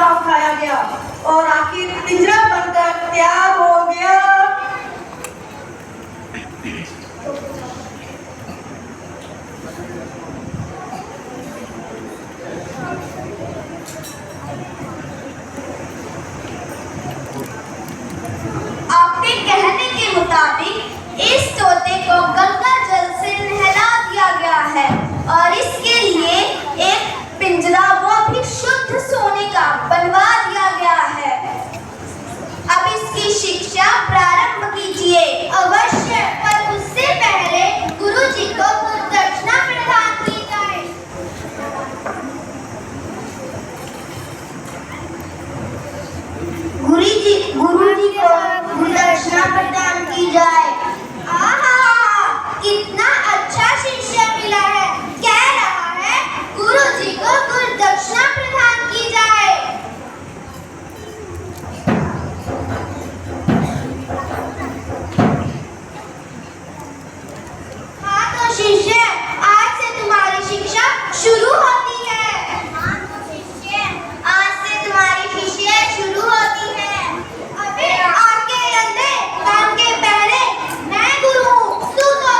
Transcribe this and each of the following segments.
पिंजरा उठाया गया और आखिर पिंजरा बनकर तैयार हो गया। आपके कहने के मुताबिक इस तोते को गंगा जल से नहला दिया गया है और इसके लिए एक पिंजरा वो भी शुद्ध सोने का बनवा दिया गया है। अब इसकी शिक्षा प्रारंभ कीजिए। अवश्य, पर उससे पहले गुरुजी को गुरुदक्षिणा प्रदान की जाए। गुरुजी को गुरुदक्षिणा प्रदान की जाए। कितना अच्छा शिष्य मिला है। कह रहा है गुरुजी को गुरुदक्षिणा प्रदान की जाए। हाँ तो शिष्य, आज से तुम्हारी शिक्षा शुरू होती है। हाँ तो शिष्य, आज से तुम्हारी शिक्षा शुरू होती है। अबे आके अंधे, कान के बहरे, मैं गुरु हूँ, तू तो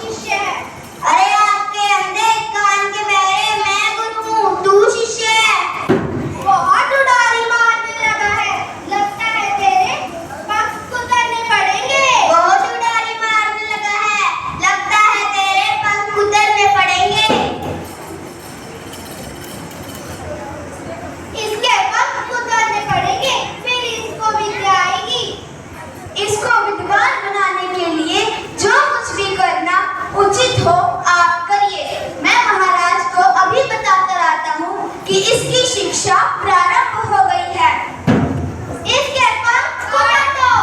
शिष्य है। अरे आपके अंधे कान के बहरे, मैं गुरु हूँ, तू शिष्य है। बहुत उड़ारी मारने लगा है। लगता है तेरे पंख कुतरने पड़ेंगे। बहुत उड़ारी मारने लगा है, लगता है तेरे पंख कुतरने पड़ेंगे। इसके पंख कुतरने पड़ेंगे, फिर इसको विद्या आएगी। इसको विद्वान बनाने के लिए जो कुछ भी करना उचित हो आप करिए। मैं महाराज को अभी बता कर आता हूँ कि इसकी शिक्षा प्रारंभ हो गई है। इसके पंख कुतर दो।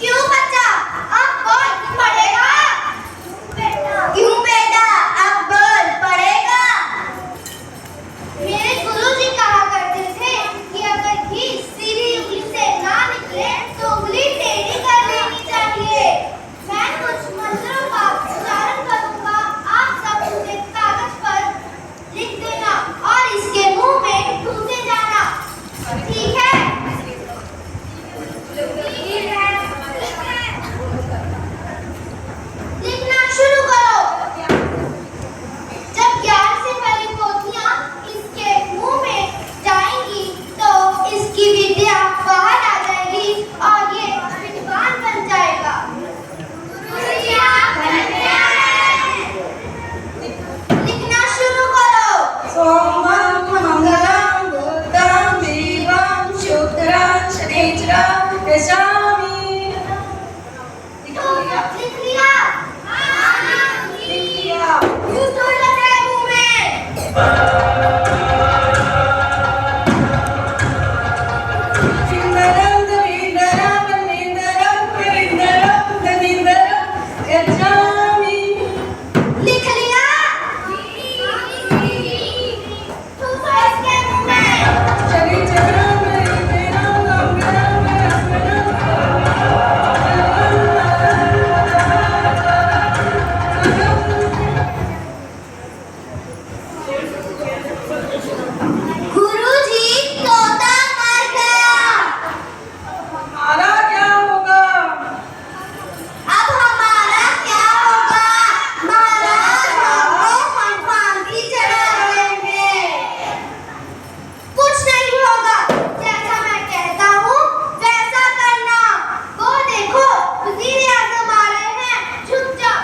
क्यों बच्चा, अब बोल पड़ेगा। क्यों बेटा, अब बोल पड़ेगा। मेरे गुरुजी कहा करते थे कि अगर घी सीधी उंगली से ना निकले तो उंगली टेढ़ी कर लेनी चाहिए। मैं कुछ मंत्रों का उच्चारण करूंगा, आप सब उसे कागज पर लिख देना और इसके मुंह में ठूसे जाना। ठीक है? लिखना शुरू करो। जब 11 से पहले पोथियां इसके मुंह में जाएंगी तो इसकी विद्या बाहर आ जाएगी और ये विद्वान बन जाएगा। लिखना शुरू करो। सोमं मंगलं बुधं देवं शुक्रं शनिश्चरं यजामि। लिख लिया? हाँ, लिख लिया। क्यों जोर लग रहा है मुंह में? चिंदरं दविंदरं वनिंदरं विरिंदरं दविंदरं यजामि। लिख लिया? ठूसो इसके मुंह में। शनिश्चरं वरिंदरं मंगलं गुरुजी, तोता मर गया। हमारा क्या होगा? अब हमारा क्या होगा? महाराज हमको फांसी चढ़ा देंगे। कुछ नहीं होगा, जैसा मैं कहता हूँ वैसा करना। वो देखो, वज़ीर आज़म आ रहे हैं, झुक जाओ।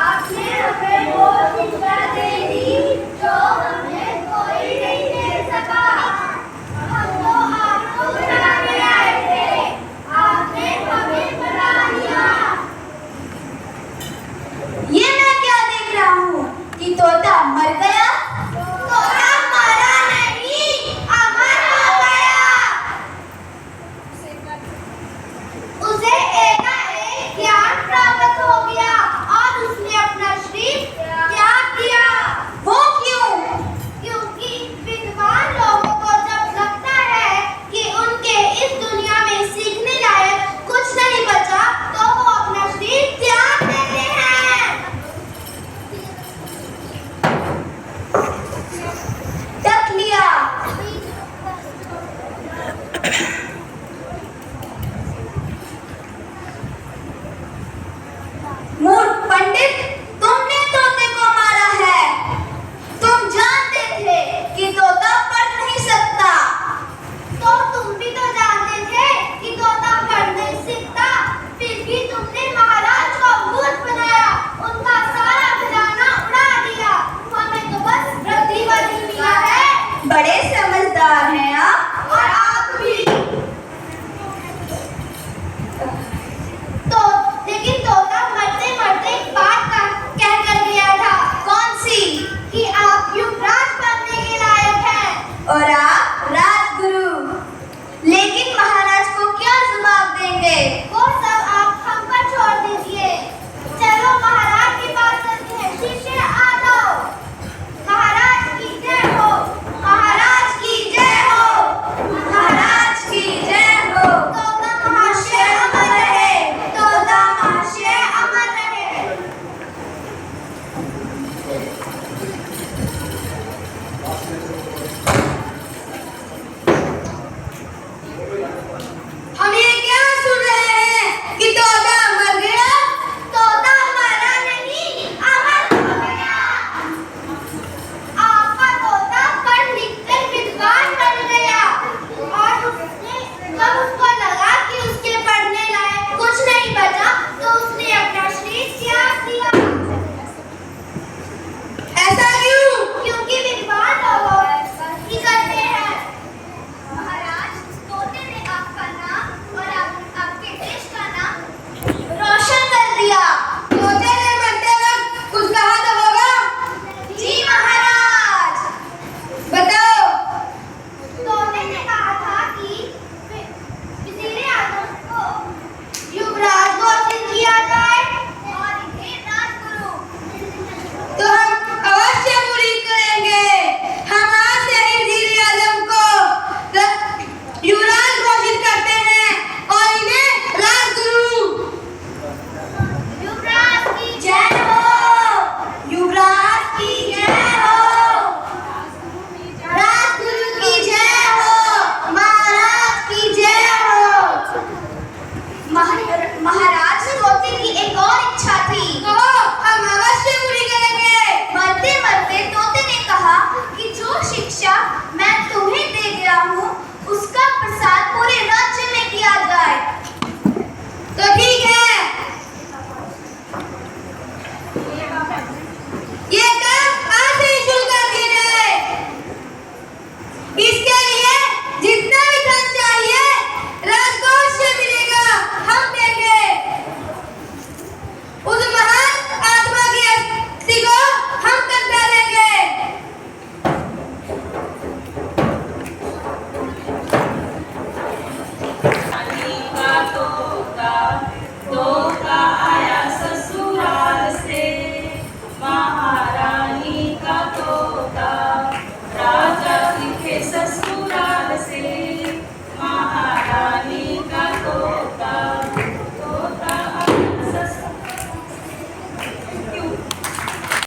आपने हमें वो शिक्षा दे दी जो हमें कोई नहीं दे सका। हम तो आपको बुलाने आए थे, आपने हमें बुला लिया। ये मैं क्या देख रहा हूँ कि तोता मर गया। तोता मरा नहीं, अमर हो गया।